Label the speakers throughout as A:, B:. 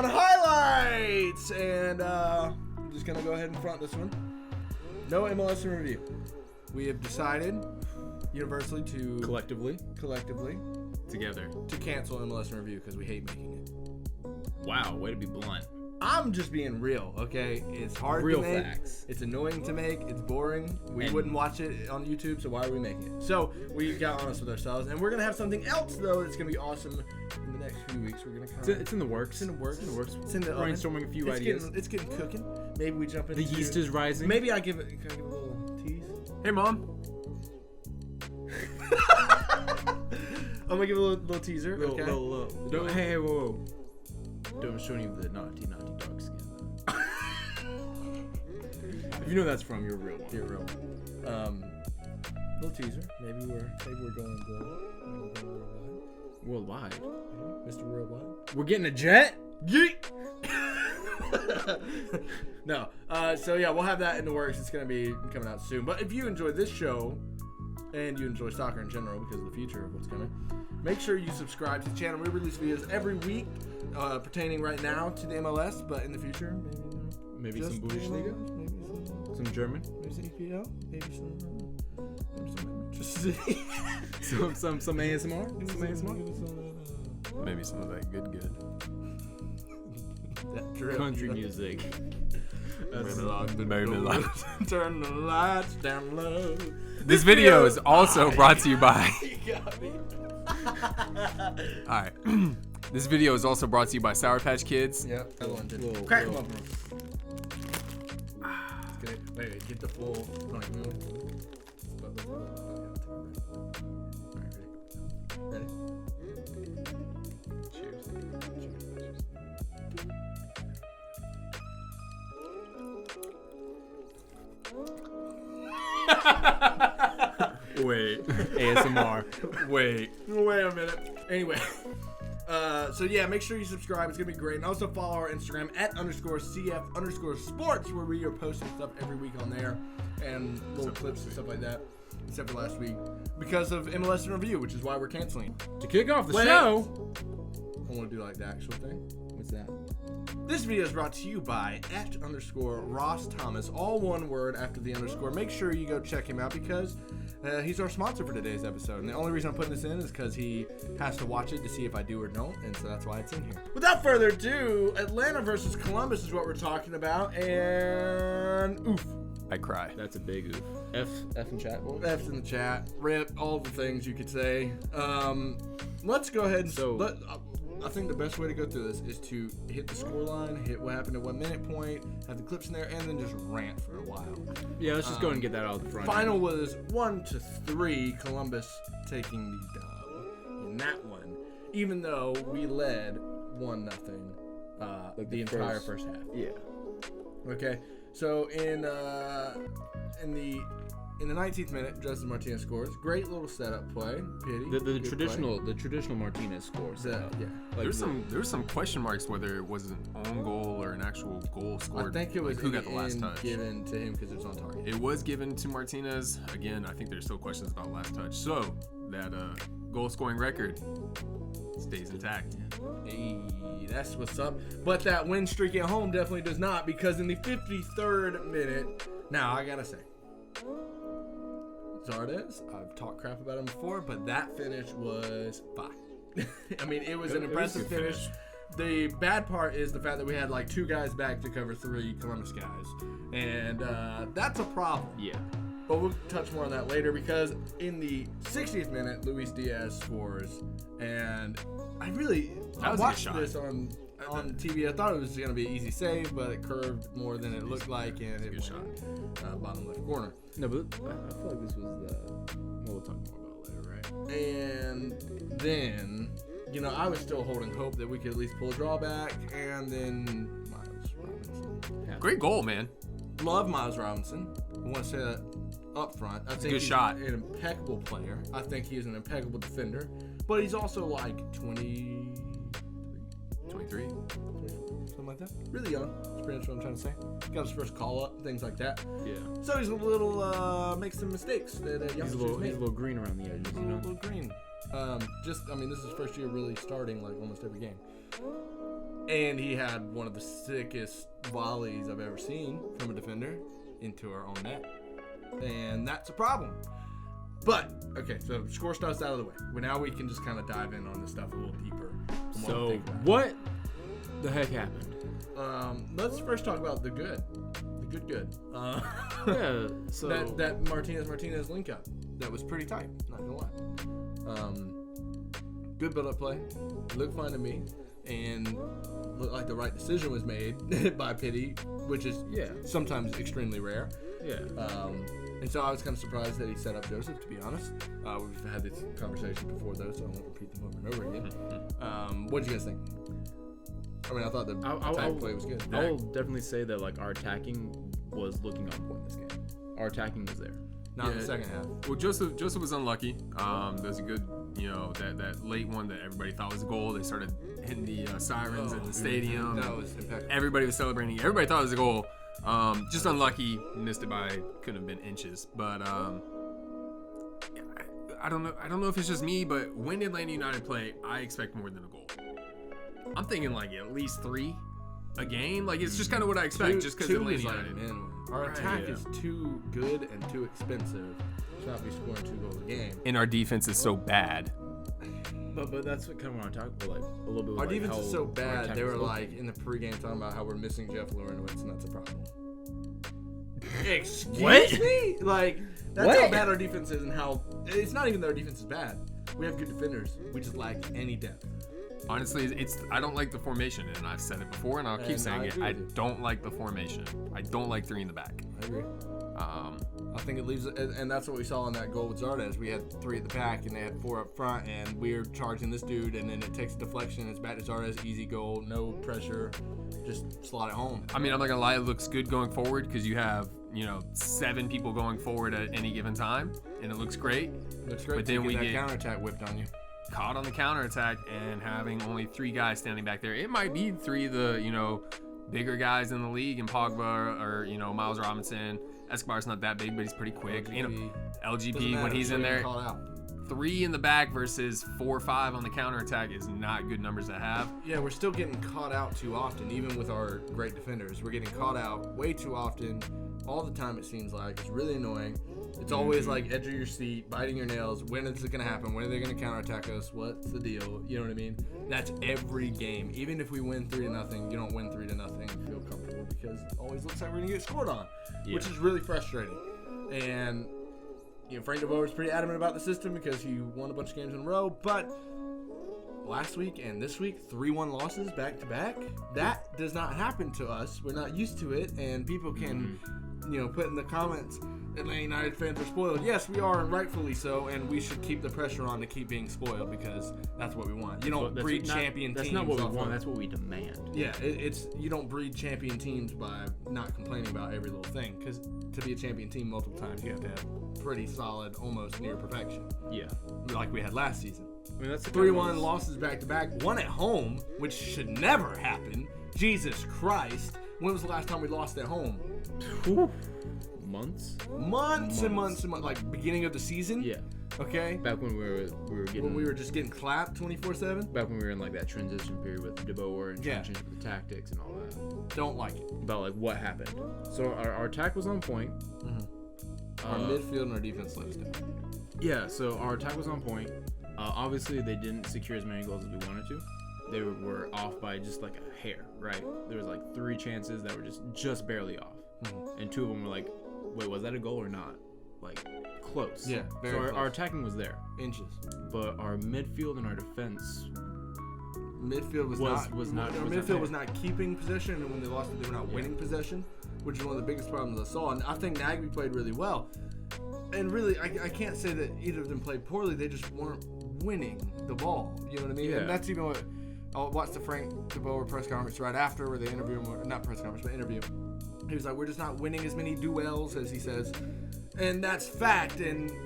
A: breakdown highlights, and I'm just gonna go ahead and front this one. No MLS in review. We have decided universally to
B: Collectively.
C: Together.
A: to cancel MLS in review because we hate making it.
B: Wow, way to be blunt.
A: I'm just being real, okay? It's hard
B: Real
A: to make.
B: facts.
A: It's annoying to make. It's boring. We
B: And-
A: wouldn't watch it on YouTube, so why are we making it? So we got honest with ourselves, and we're gonna have something else though that's gonna be awesome in the next few weeks. We're gonna kind of
B: It's in the works.
A: It's in the works. It's in the oven.
B: Brainstorming a few
A: It's
B: ideas.
A: It's getting cooking. Maybe we jump into
B: The yeast is rising.
A: Maybe I give it. Can I give a little tease?
C: Hey, Mom.
A: I'm gonna give a little teaser. Okay.
B: Don't, hey, whoa. Don't show any of the naughty dark skin. If you know that's from, you're a real one.
A: You're a real one. Little teaser. Maybe we're going global. Maybe we're going worldwide.
B: Worldwide.
A: Mr. Worldwide.
B: We're getting a jet?
A: Yeet! No. So yeah, we'll have that in the works. It's gonna be coming out soon. But if you enjoy this show and you enjoy soccer in general because of the future of what's coming, make sure you subscribe to the channel. We release videos every week pertaining right now to the MLS, but in the future,
B: Maybe
A: just
B: some
A: the
B: Bundesliga?
A: MLS, maybe
B: Some German?
A: maybe some EPL, maybe some
B: Some ASMR? Some ASMR?
C: Maybe some of that good.
A: that drip,
B: Country
A: you know?
B: music.
C: Maybe loud.
A: Turn the lights down low.
C: This video is also brought to you by.
A: You got me.
C: All right. This video is also brought to you by Sour Patch Kids.
A: Yep. That one did.
B: Little-
A: Crack them
B: little-
A: up. Good. Wait. Get the full. Like, Ready? Cheers.
B: Wait. ASMR.
A: Wait a minute. Anyway. So yeah, make sure you subscribe. It's gonna be great. And also follow our Instagram @_CF_sports, where we are posting stuff every week on there and little clips and stuff like that. Except for last week because of MLS in review, which is why we're canceling.
B: To kick off the
A: Wait.
B: show.
A: I want to do like the actual thing.
B: What's that?
A: This video is brought to you by @_Ross Thomas, all one word after the underscore. Make sure you go check him out because he's our sponsor for today's episode. And the only reason I'm putting this in is because he has to watch it to see if I do or don't, and so that's why it's in here. Without further ado, Atlanta versus Columbus is what we're talking about, and oof.
C: I cry.
B: That's a big oof. F in chat, boy.
A: F's in the chat, rip, all the things you could say. Let's go ahead and I think the best way to go through this is to hit the score line, hit what happened at 1 minute point, have the clips in there, and then just rant for a while.
B: Yeah, let's just go ahead and get that out of the front.
A: Final was 1-3, Columbus taking the dub in that one, even though we led 1-0 the entire first half.
B: Yeah.
A: Okay, so in the 19th minute, Justin Martinez scores. Great little setup play. Pity.
B: The
A: Good
B: traditional Martinez scores.
A: play. Yeah.
B: Like
C: There was some question marks whether it was an own goal or an actual goal scored.
A: I think it was
C: who got the last touch.
A: given to him because it was on target.
C: It was given to Martinez. Again, I think there's still questions about last touch. So that goal scoring record stays intact.
A: Hey, that's what's up. But that win streak at home definitely does not, because in the 53rd minute, now I gotta say, Zardes, I've talked crap about him before, but that finish was fine. I mean, it was an impressive
C: a good
A: finish. The bad part is the fact that we had like 2 guys back to cover 3 Columbus guys, and that's a problem.
B: Yeah.
A: But we'll touch more on that later, because in the 60th minute, Luis Diaz scores, and I
C: That was a good
A: watched
C: shot.
A: this on TV. I thought it was going to be an easy save, but it curved more than it looked like, and it
C: good
A: went bottom left corner.
B: No, but I feel like this was the. Well, we'll talk more about it later, right?
A: And then, I was still holding hope that we could at least pull a draw back, and then Miles Robinson.
C: Great goal, man.
A: Love Miles Robinson. I want to say that up front. I think
C: good
A: he's
C: shot.
A: an impeccable player. I think he's an impeccable defender, but he's also like 23,
C: 23.
A: something like that. Really young. That's pretty much what I'm trying to say. Got his first call up, things like that.
B: Yeah.
A: So he's a little makes some mistakes that
B: He's a
A: youngsters make.
B: little green around the edges,
A: A little green. This is his first year really starting like almost every game. And he had one of the sickest volleys I've ever seen from a defender into our own net. And that's a problem. But, okay, so score stuff's out of the way. Well, now we can just kind of dive in on this stuff a little deeper.
B: So, what the heck happened?
A: Let's first talk about the good. The good.
B: Yeah, so...
A: That Martinez link up. That was pretty tight, not gonna lie. Good build-up play. Looked fine to me. And looked like the right decision was made by Pity, which is sometimes extremely rare.
B: Yeah.
A: And so I was kind of surprised that he set up Joseph, to be honest. We've had this conversation before, though, so I won't repeat them over and over again. What did you guys think? I mean, I thought the attack play was good.
B: I will definitely say that like our attacking was looking on point this game. Our attacking was there.
A: Not in the second half.
C: Well, Joseph was unlucky. There's a good, that late one that everybody thought was a goal. They started hitting the sirens in the stadium.
A: That was impeccable.
C: Everybody was celebrating. Everybody thought it was a goal. Just unlucky. Missed it by couldn't have been inches. But I don't know if it's just me, but when Atlanta United play, I expect more than a goal. I'm thinking like at least 3 a game. Like it's just kind of what I expect, just because Atlanta United.
A: Our attack is too good and too expensive to not be scoring 2 goals a game.
C: And our defense is so bad.
B: But that's what kind of what I'm talking about, like a little bit.
A: Our
B: like
A: defense is so bad. They were like
B: looking.
A: in the pregame talking about how we're missing Jeff Lorenowitz, and that's a problem. Excuse me? Like that's how bad our defense is, and how it's not even that our defense is bad. We have good defenders. We just lack any depth.
C: Honestly, I don't like the formation, and I've said it before, and I'll keep saying it. I don't like the formation. I don't like 3 in the back.
A: I agree. I think it leaves, and that's what we saw in that goal with Zardes. We had 3 at the back, and they had 4 up front, and we're charging this dude, and then it takes a deflection. It's back to Zardes, easy goal, no pressure, just slot it home.
C: I mean, I'm not gonna lie, it looks good going forward because you have 7 people going forward at any given time, and it looks great.
A: Looks great. But then we get counterattack whipped on you.
C: Caught on the counterattack and having only 3 guys standing back there. It might be 3 of the, bigger guys in the league, and Pogba or, Miles Robinson. Escobar's not that big, but he's pretty quick. LGP, when he's in there, 3 in the back versus 4 or 5 on the counterattack is not good numbers to have.
A: Yeah, we're still getting caught out too often, even with our great defenders. We're getting caught out way too often, all the time it seems like. It's really annoying. It's always like edge of your seat, biting your nails. When is it going to happen? When are they going to counterattack us? What's the deal? You know what I mean? That's every game. Even if we win 3-0, you don't win 3-0 and feel comfortable because it always looks like we're going to get scored on, which is really frustrating. And Frank DeBoer was pretty adamant about the system because he won a bunch of games in a row, but last week and this week, 3-1 losses back to back. That does not happen to us. We're not used to it, and people can, put in the comments, Atlanta United fans are spoiled. Yes, we are, and rightfully so, and we should keep the pressure on to keep being spoiled because that's what we want. You don't breed champion teams.
B: That's not what we want. That's what we demand.
A: Yeah, it's you don't breed champion teams by not complaining about every little thing, because to be a champion team multiple times, you have to have pretty solid, almost near perfection.
B: Yeah,
A: like we had last season.
B: I mean, that's
A: 3-1 losses back to back, 1 at home, which should never happen. Jesus Christ! When was the last time we lost at home?
B: Months
A: and months, like beginning of the season.
B: Yeah.
A: Okay.
B: Back when we were
A: just getting clapped 24/7.
B: Back when we were in like that transition period with DeBoer and trying to change the tactics and all that.
A: Don't like it.
B: About like what happened. So our attack was on point.
A: Our midfield and our defense let us down.
B: Yeah. So our attack was on point. Obviously, they didn't secure as many goals as we wanted to. They were off by just like a hair, right? There was like 3 chances that were just barely off, and 2 of them were like, wait, was that a goal or not? Like, close.
A: Yeah, very close.
B: Our attacking was there.
A: Inches.
B: But our midfield and our defense...
A: Midfield was not keeping possession, and when they lost it, they were not winning possession, which is one of the biggest problems I saw. And I think Nagby played really well. And really, I can't say that either of them played poorly. They just weren't winning the ball. You know what I mean?
B: Yeah.
A: And that's even what... I watched the Frank DeBoer press conference right after where they interview him, or not press conference, but interview him. He was like, we're just not winning as many duels, as he says. And that's fact,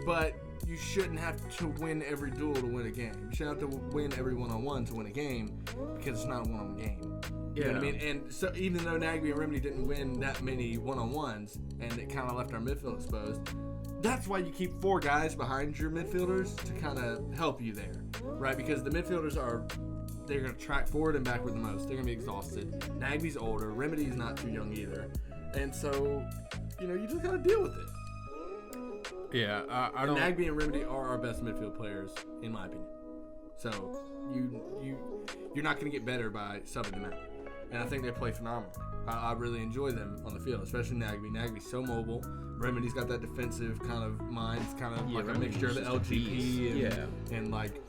A: but you shouldn't have to win every duel to win a game. You shouldn't have to win every one-on-one to win a game because it's not a one-on-one game. You know what I mean? And so even though Nagby and Remedy didn't win that many one-on-ones and it kind of left our midfield exposed, that's why you keep 4 guys behind your midfielders to kind of help you there, right? Because the midfielders they're going to track forward and backward the most. They're going to be exhausted. Nagby's older. Remedy's not too young either. And so, you just got to deal with it.
C: Yeah, I don't.
A: Nagby and Remedy are our best midfield players, in my opinion. So you're not going to get better by subbing them out. And I think they play phenomenally. I really enjoy them on the field, especially Nagby. Nagby's so mobile. Remedy's got that defensive kind of mind. It's kind of like a mixture of the LGP and like.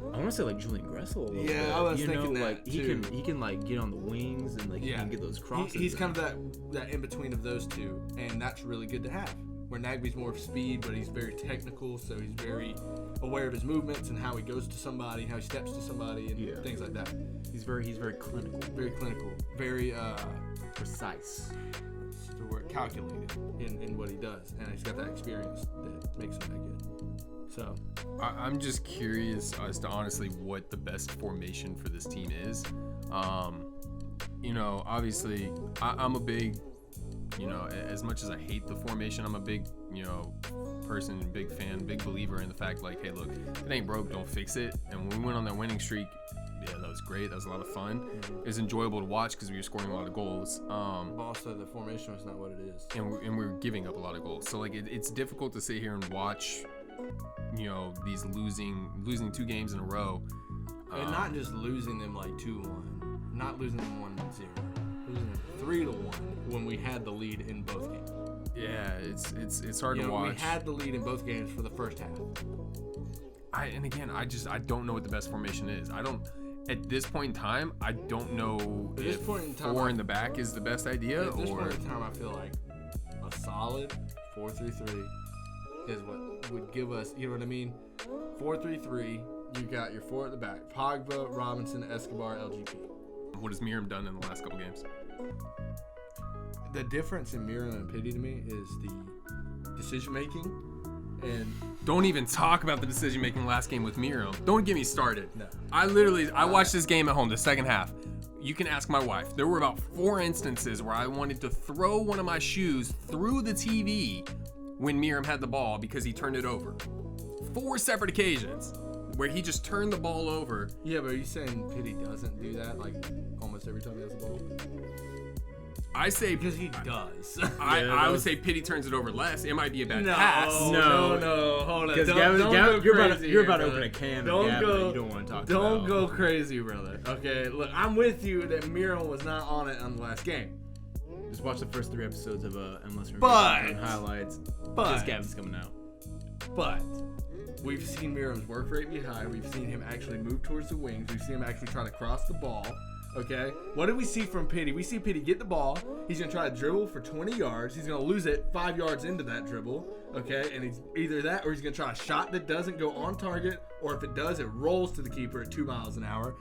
B: I want to say like Julian Gressel a little bit.
A: I was thinking that
B: like
A: too.
B: He can like get on the wings and like he can get those crosses.
A: He's kind of that in between of those two, and that's really good to have. Where Nagby's more of speed, but he's very technical, so he's very aware of his movements and how he goes to somebody, how he steps to somebody, and things like that.
B: He's very clinical.
A: Very clinical. Very
B: precise.
A: That's the word, calculated in what he does, and he's got that experience that makes him that good. So
C: I'm just curious as to honestly what the best formation for this team is. Obviously, I'm a big. As much as I hate the formation, I'm a big, person, big fan, big believer in the fact, like, hey, look, if it ain't broke, don't fix it. And when we went on that winning streak, that was great. That was a lot of fun. Mm-hmm. It was enjoyable to watch because we were scoring a lot of goals.
A: Also, the formation was not what it is.
C: And we were giving up a lot of goals. So, like, it's difficult to sit here and watch, these losing 2 games in a row.
A: And not just losing them, like, 2-1. Not losing them 1-0. Losing them 3-1 when we had the lead in both games.
C: Yeah, it's hard to watch.
A: We had the lead in both games for the first half.
C: I don't know what the best formation is. At this point in time, I don't know if 4 in the back is the best idea.
A: At this point in time, I feel like a solid 4-3-3 is what would give us, you know what I mean? 4-3-3, you got your 4 at the back. Pogba, Robinson, Escobar, LGP.
C: What has Miram done in the last couple games?
A: The difference in Miram and Pity to me is the decision making, and
C: don't even talk about the decision making last game with Miram. Don't get me started.
A: No.
C: I watched this game at home, the second half. You can ask my wife. There were about 4 instances where I wanted to throw one of my shoes through the TV when Miram had the ball because he turned it over. 4 separate occasions where he just turned the ball over.
A: Yeah, but are you saying Pity doesn't do that like almost every time he has the ball?
C: I say
A: because he does.
C: I would say Pity turns it over less. It might be a bad pass.
A: No, hold on.
B: Because you're about to open a can of Gavin that you don't want to talk about.
A: Don't go crazy, brother. Okay, look, I'm with you that Miram was not on it on the last game.
B: Just watch the first 3 episodes of MLS
A: but
B: highlights.
A: But
B: because Gavin's coming out.
A: But we've seen Miram's work rate be high. We've seen him actually move towards the wings. We've seen him actually try to cross the ball. Okay, what did we see from Pity? We see Pity get the ball. He's gonna try to dribble for 20 yards. He's gonna lose it 5 yards into that dribble. Okay, and he's either that or he's gonna try a shot that doesn't go on target, or if it does, it rolls to the keeper at 2 miles an hour.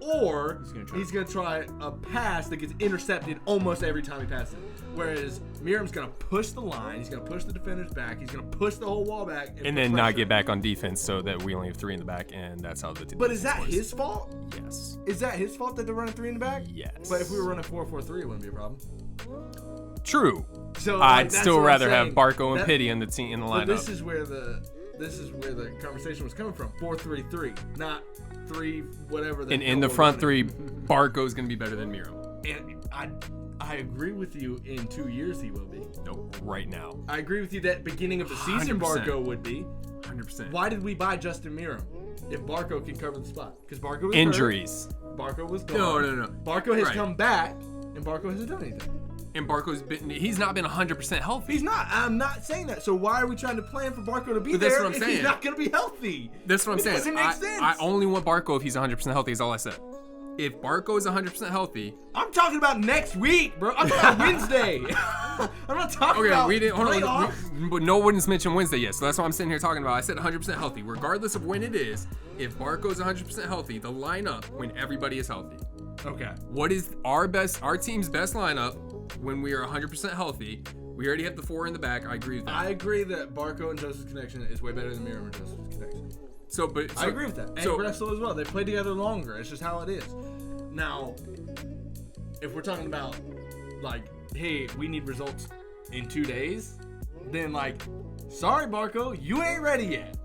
A: Or he's gonna try a pass that gets intercepted almost every time he passes it. Whereas Miram's gonna push the line, he's gonna push the defenders back, he's gonna push the whole wall back,
C: and then not get back on defense, so that we only have 3 in the back, and that's how the team.
A: But is that his fault?
C: Yes.
A: Is that his fault that they're running 3 in the back?
C: Yes.
A: But if we were running 4-4-3, it wouldn't be a problem.
C: True.
A: So
C: I'd still rather have Barco and Pity in the team in the lineup.
A: But this is where the conversation was coming from. 4-3-3, not 3 whatever.
C: And in the front 3, Barco's gonna be better than Miram.
A: And I agree with you. In 2 years, he will be.
C: Nope. Right now.
A: I agree with you that beginning of the season, 100%. Barco would be.
C: 100%.
A: Why did we buy Justin Miram if Barco can cover the spot? Because Barco was
C: injuries.
A: Hurt. Barco was gone.
C: No.
A: Barco has come back, and Barco hasn't done anything.
C: And he's not been 100% healthy.
A: He's not. I'm not saying that. So why are we trying to plan for Barco to be
C: but
A: there
C: that's what I'm
A: if
C: saying.
A: he's not going to be healthy?
C: That's what I'm saying.
A: Doesn't make sense.
C: I only want Barco if he's 100% healthy, is all I said. If Barco is 100% healthy...
A: I'm talking about next week, bro. I'm talking about Wednesday. I'm not talking about playoffs.
C: But no one's mentioned Wednesday yet, so that's what I'm sitting here talking about. I said 100% healthy. Regardless of when it is, if Barco is 100% healthy, the lineup when everybody is healthy.
A: Okay.
C: What is our team's best lineup when we are 100% healthy? We already have the 4 in the back. I agree with that.
A: I agree that Barco and Joseph's connection is way better than Miram and Joseph's connection. I agree with that. And Gressel as well. They play together longer. It's just how it is. Now, if we're talking about, like, hey, we need results in 2 days, then, like, Sorry, Barco, you ain't ready yet.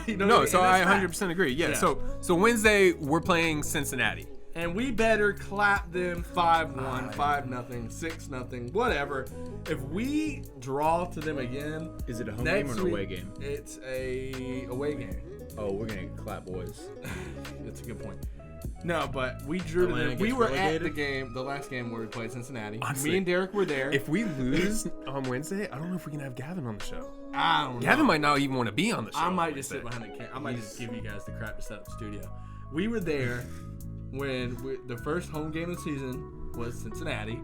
A: You know what
C: No,
A: mean?
C: so
A: And
C: I
A: that's
C: 100% agree. Yeah.
A: Yeah.
C: So Wednesday we're playing Cincinnati.
A: And we better clap them 5-1, 5-0, 6-0, whatever. If we draw to them again,
B: Is it a home
A: next
B: game or an away
A: week,
B: game?
A: It's a away game.
B: Oh, we're gonna clap, boys.
A: That's a good point. No, but we drew to
B: Atlanta
A: them. We
B: gets
A: were at
B: relegated?
A: the game, the last game where we played Cincinnati.
C: Honestly,
A: Me and Derek were there.
C: If we lose on Wednesday, I don't know if we can have Gavin on the show.
A: I don't know.
C: Gavin might not even want to be on the show.
A: I might
C: on
A: just sit
C: Wednesday.
A: behind the camera. I might just give you guys the crap to set up the studio. We were there when the first home game of the season was Cincinnati,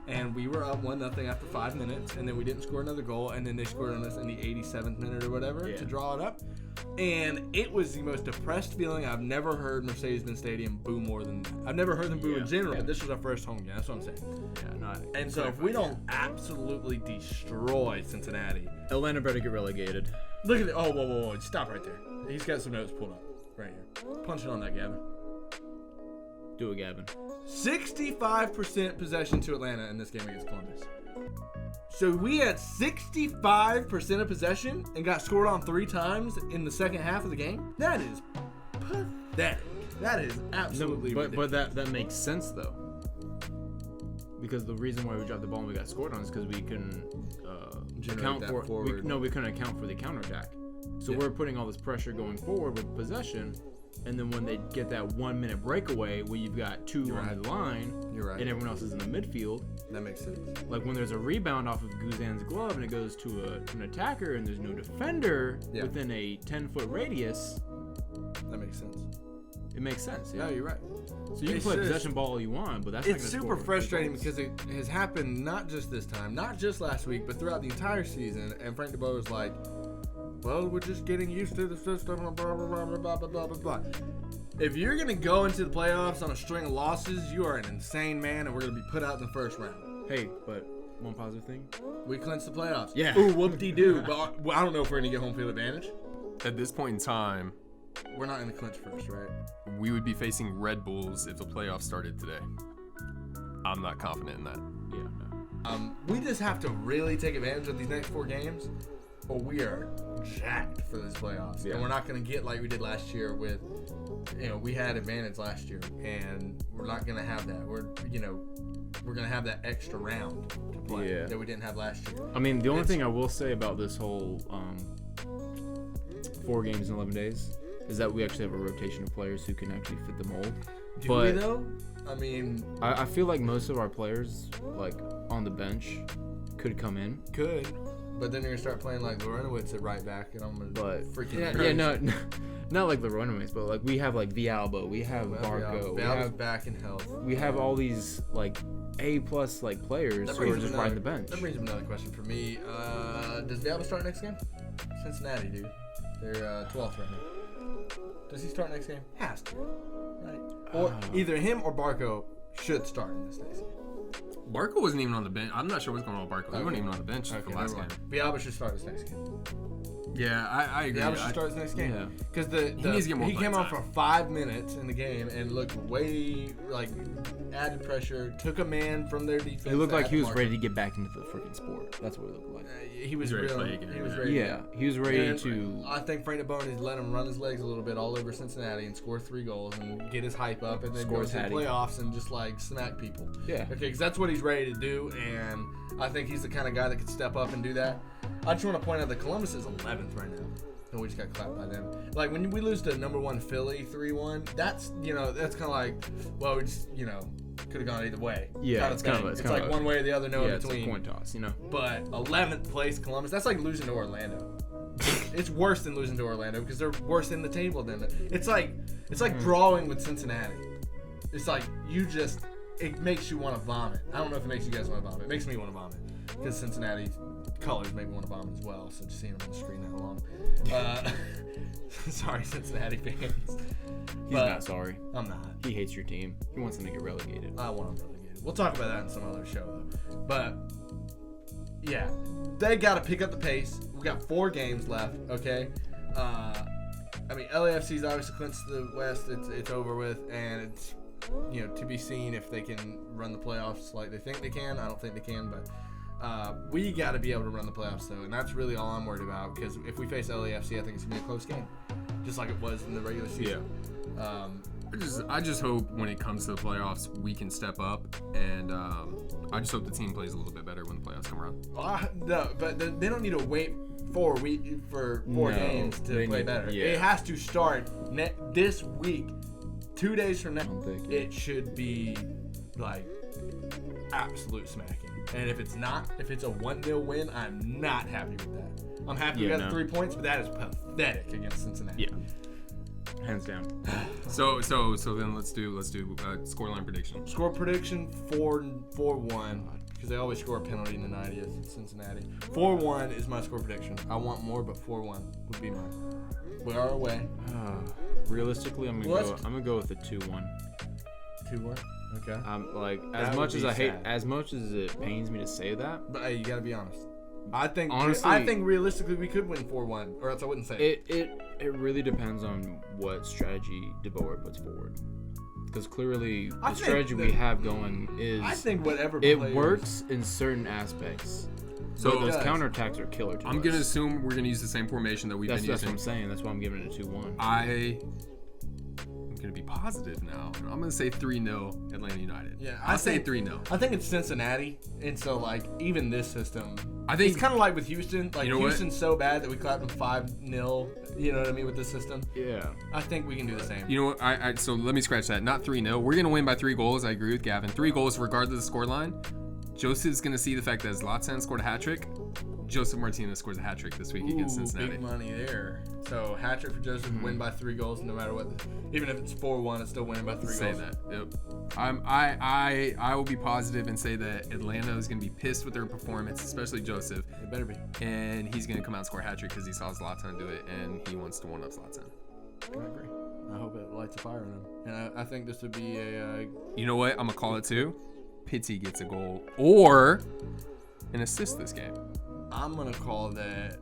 A: and we were up 1-0 after 5 minutes, and then we didn't score another goal, and then they scored on us in the 87th minute or whatever
B: Yeah.
A: to draw it up. And it was the most depressed feeling. I've never heard Mercedes-Benz Stadium boo more than that. I've never heard them boo in
B: Yeah.
A: general,
B: Yeah.
A: but this was our first home game. That's what I'm saying.
B: Yeah, no.
A: And so if we don't absolutely destroy Cincinnati,
B: Atlanta better get relegated.
A: look at it. Oh, whoa. Stop right there. He's got some notes pulled up right here. Punch it on that, Gavin.
B: Do it, Gavin.
A: 65% possession to Atlanta in this game against Columbus. So we had 65% of possession and got scored on 3 times in the second half of the game? That is pathetic. That is absolutely
B: but
A: ridiculous.
B: that makes sense though, because the reason why we dropped the ball and we got scored on is because we couldn't
A: Generate
B: account
A: that
B: for
A: forward.
B: we couldn't account for the counterattack. So
A: Yeah.
B: we're putting all this pressure going forward with possession, and then when they get that 1 minute breakaway where you've got 2
A: You're
B: on
A: right.
B: the line
A: You're right.
B: and everyone else is in the midfield,
A: That makes sense.
B: like when there's a rebound off of Guzan's glove and it goes to an attacker and there's no defender
A: Yeah.
B: within a 10-foot radius,
A: That makes sense.
B: it makes sense.
A: Yeah, you're right.
B: So you can
A: It's
B: play
A: just-
B: possession ball all you want, but that's not
A: It's
B: gonna
A: super
B: score
A: frustrating
B: goals.
A: because it has happened not just this time, not just last week, but throughout the entire season. And Frank DeBoer was like, well, we're just getting used to the system, blah, blah, blah, blah, blah, blah, blah, blah. If you're going to go into the playoffs on a string of losses, you are an insane man, and we're going to be put out in the first round.
B: Hey, but one positive thing.
A: We clinched the playoffs.
B: Yeah.
A: Ooh, whoop-de-doo. But I don't know if we're going to get home field advantage.
C: At this point in time,
A: We're not going to clinch first, right?
C: we would be facing Red Bulls if the playoffs started today. I'm not confident in that.
B: Yeah. No.
A: We just have to really take advantage of these next 4 games, or we are jacked for this playoffs.
B: Yeah.
A: And we're not going to get like we did last year with, we had advantage last year, and we're not going to have that. We're going to have that extra round to play
B: Yeah.
A: that we didn't have last year.
B: I mean, the only thing I will say about this whole 4 games in 11 days is that we actually have a rotation of players who can actually fit the mold.
A: Do
B: but
A: we though? I mean,
B: I feel like most of our players, like on the bench, could come in.
A: could. But then you're going to start playing like Lorenowitz at right back, and I'm going to
B: But
A: freaking
B: yeah, no, not like the runaways, but like we have like Villalba, we have Barco,
A: Val's back in health.
B: we have all these like A+ like players
A: That
B: who are
A: brings
B: just
A: up
B: riding the bench.
A: That brings up another question for me. Does Villalba start next game? Cincinnati, dude. They're 12th right now. Does he start next game? Has to, right? Or either him or Barco should start in this next game.
C: Barco wasn't even on the bench. I'm not sure what's going on with Barco. He wasn't even on the bench for
A: Okay,
C: last
A: never
C: game.
A: mind. Villalba should start this next game.
C: Yeah, I agree.
A: Villalba should start this next game.
B: Yeah.
A: Because
C: He needs to get more
A: he
C: playing
A: came on
C: time.
A: for 5 minutes in the game and looked way like added pressure. Took a man from their defense.
B: It looked like he was
A: mark.
B: ready to get back into the freaking sport. That's what it looked like.
A: He was
C: He's ready to
A: real.
C: play again,
A: He was
C: yeah.
A: ready.
B: Yeah, he was ready
A: And
B: to.
A: I think Frank DeBoer needs to let him run his legs a little bit all over Cincinnati and score 3 goals and get his hype up and then
B: Score
A: go
B: his
A: to the
B: hattie.
A: playoffs and just like smack people.
B: Yeah.
A: Okay, because that's what he's ready to do, and I think he's the kind of guy that could step up and do that. I just want to point out that Columbus is 11th right now, and we just got clapped by them. Like when we lose to number 1 Philly 3-1, that's that's kind of like, well, we just could have gone either way.
B: Yeah,
A: it's kind of
B: it's
A: it's
B: kinda
A: like
B: a-
A: one way or the other, no
B: Yeah,
A: in
B: it's a
A: between.
B: coin toss, you know.
A: But 11th place Columbus, that's like losing to Orlando. It's worse than losing to Orlando because they're worse in the table than it. It's like drawing with Cincinnati. It's like it makes you want to vomit. I don't know if it makes you guys want to vomit. It makes me want to vomit because Cincinnati colors make me want to vomit as well. So just seeing them on the screen that long. Sorry, Cincinnati fans.
B: He's not sorry.
A: I'm not.
B: He hates your team. He wants them to get relegated.
A: I want them relegated. We'll talk about that in some other show, though. But, yeah, they got to pick up the pace. We got 4 games left, okay? LAFC's obviously clinched the West. It's over with, and it's, to be seen if they can run the playoffs like they think they can. I don't think they can, but We got to be able to run the playoffs, though, and that's really all I'm worried about, because if we face LAFC, I think it's going to be a close game, just like it was in the regular season.
C: Yeah. I just hope when it comes to the playoffs, we can step up, and I just hope the team plays a little bit better when the playoffs come around.
A: No, but they don't need to wait 4 games to play better.
B: Yeah.
A: It has to start this week. 2 days from now, it should be like absolute smacking. And if it's not, if it's a 1-0 win, I'm not happy with that. I'm happy we got the 3 points, but that is pathetic against Cincinnati.
B: Yeah, hands down.
C: So then let's do scoreline prediction.
A: Score prediction 4-1, because they always score a penalty in the 90th in Cincinnati. 4-1 is my score prediction. I want more, but 4-1 would be mine. We are away.
B: Realistically, I'm gonna go with a 2-1.
A: 2-1. Okay.
B: Like
A: That
B: as much
A: would
B: as
A: be
B: I hate,
A: sad.
B: as much as it pains me to say that,
A: But hey, you gotta be honest. I think
B: Honestly,
A: realistically we could win 4-1, or else I wouldn't say it.
B: it really depends on what strategy DeBoer puts forward. Because clearly
A: I
B: the
A: think
B: strategy we have going is
A: I think whatever
B: it
A: players,
B: works in certain aspects.
C: So
B: So those
A: does.
B: counterattacks are killer to
C: I'm
B: us.
C: gonna assume we're gonna use the same formation that we've
B: That's
C: been
B: what
C: using.
B: I'm saying. That's why I'm giving it a 2-1.
C: I'm gonna be positive now. I'm gonna say 3-0 Atlanta United.
A: Yeah,
C: I'll say 3-0.
A: I think it's Cincinnati, and so like even this system,
C: I think
A: it's kind of like with Houston. Like
C: You know what?
A: Houston's so bad that we clapped them 5-0. You know what I mean with this system.
B: Yeah.
A: I think we can do the same.
C: You know what? So let me scratch that. Not 3-0. We're gonna win by 3 goals. I agree with Gavin. 3 goals regardless of the scoreline. Joseph's gonna see the fact that Zlatan scored a hat trick. Joseph Martinez scores a hat trick this week against Cincinnati.
A: Big money there. So hat trick for Joseph, win by 3 goals, no matter what. Even if it's 4-1, it's still winning by 3
C: Say
A: goals.
C: that. Yep. I will be positive and say that Atlanta is gonna be pissed with their performance, especially Joseph,
A: It better be.
C: and he's gonna come out and score a hat trick because he saw Zlatan do it and he wants to one up Zlatan.
A: I agree. I hope it lights a fire in him. And I think this would be a.
C: You know what? I'm gonna call it too. Pizzi gets a goal or an assist this game.
A: I'm gonna call that.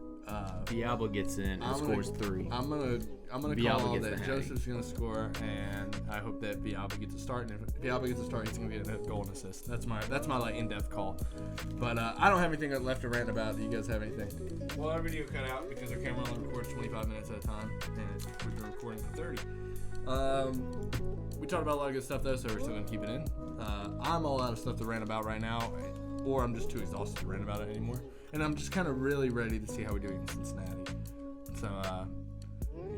B: Diablo gets in and scores 3.
A: I'm gonna
B: Villalba
A: call
B: gets
A: that
B: the
A: Joseph's gonna score, and I hope that Villalba gets a start. And if Villalba gets a start, he's gonna get a goal and assist. That's my like in-depth call. But I don't have anything left to rant about. Do you guys have anything? Well, our video cut out because our camera only records 25 minutes at a time, and we've been recording for 30. We talked about a lot of good stuff though, so we're still gonna keep it in. I'm all out of stuff to rant about right now, or I'm just too exhausted to rant about it anymore. And I'm just kind of really ready to see how we do against Cincinnati. So,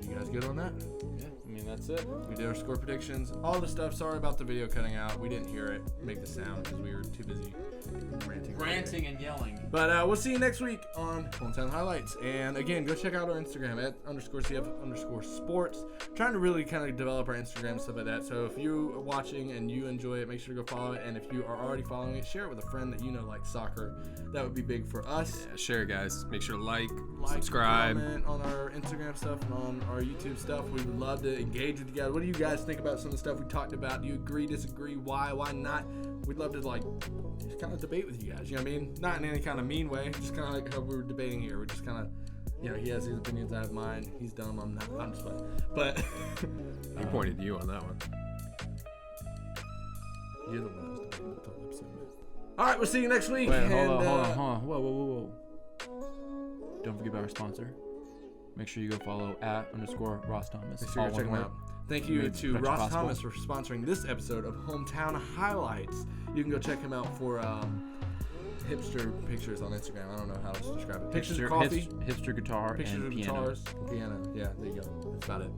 A: you guys good on that?
B: Yeah, I mean that's it.
A: We did our score predictions, all the stuff. Sorry about the video cutting out. We didn't hear it make the sound because we were too busy ranting.
B: And yelling.
A: But we'll see you next week on Hometown Highlights. And again, go check out our Instagram @_CF_sports. Trying to really kind of develop our Instagram and stuff like that. So if you are watching and you enjoy it, make sure to go follow it. And if you are already following it, share it with a friend that you know likes soccer. That would be big for us.
C: Yeah, share it, guys. Make sure to like
A: Subscribe,
C: subscribe.
A: comment on our Instagram stuff and on our YouTube stuff. We would love to engage with you guys. What do you guys think about some of the stuff we talked about? Do you agree, disagree? Why not? We'd love to just kind of debate with you guys. You know what I mean? Not in any kind of mean way. Just kind of like how we were debating here. We're just kind of, he has his opinions, I have mine. He's dumb, I'm not. I'm just playing. But
C: He pointed to you on that one.
A: you're the one that was debating the whole episode, man. All right, we'll see you next week.
B: Wait, hold
A: and,
B: on. Whoa. Don't forget about our sponsor. Make sure you go follow @_Ross Thomas.
A: Make sure you
B: all
A: check
B: one
A: them
B: word.
A: out. Thank you
B: Made
A: to
B: production
A: Ross
B: possible.
A: Thomas for sponsoring this episode of Hometown Highlights. You can go check him out for hipster pictures on Instagram. I don't know how to describe it. Pictures of coffee,
B: hipster guitar,
A: pictures
B: and
A: of
B: piano.
A: guitars, piano. Yeah, there you go. That's about it.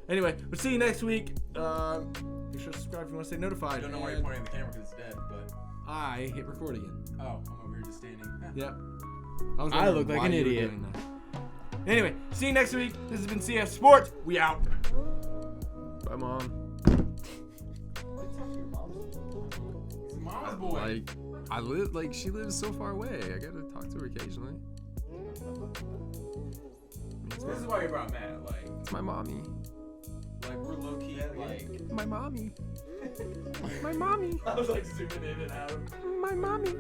A: Anyway, we'll see you next week. Make sure to subscribe if you want to stay notified.
B: I don't know why you're pointing at the camera because it's dead, but
A: I hit record again.
B: oh, I'm over here just standing.
A: Yep.
B: I
A: wondering
B: look like
A: why
B: an
A: you were
B: idiot.
A: doing that. Anyway, see you next week. This has been CF Sports. We out.
C: Bye, Mom.
B: Mama's boy.
C: She lives so far away. I gotta talk to her occasionally.
B: This is why you brought Matt.
C: It's my mommy.
B: We're low key
C: My mommy. My mommy.
A: I was zooming in and out.
C: My mommy.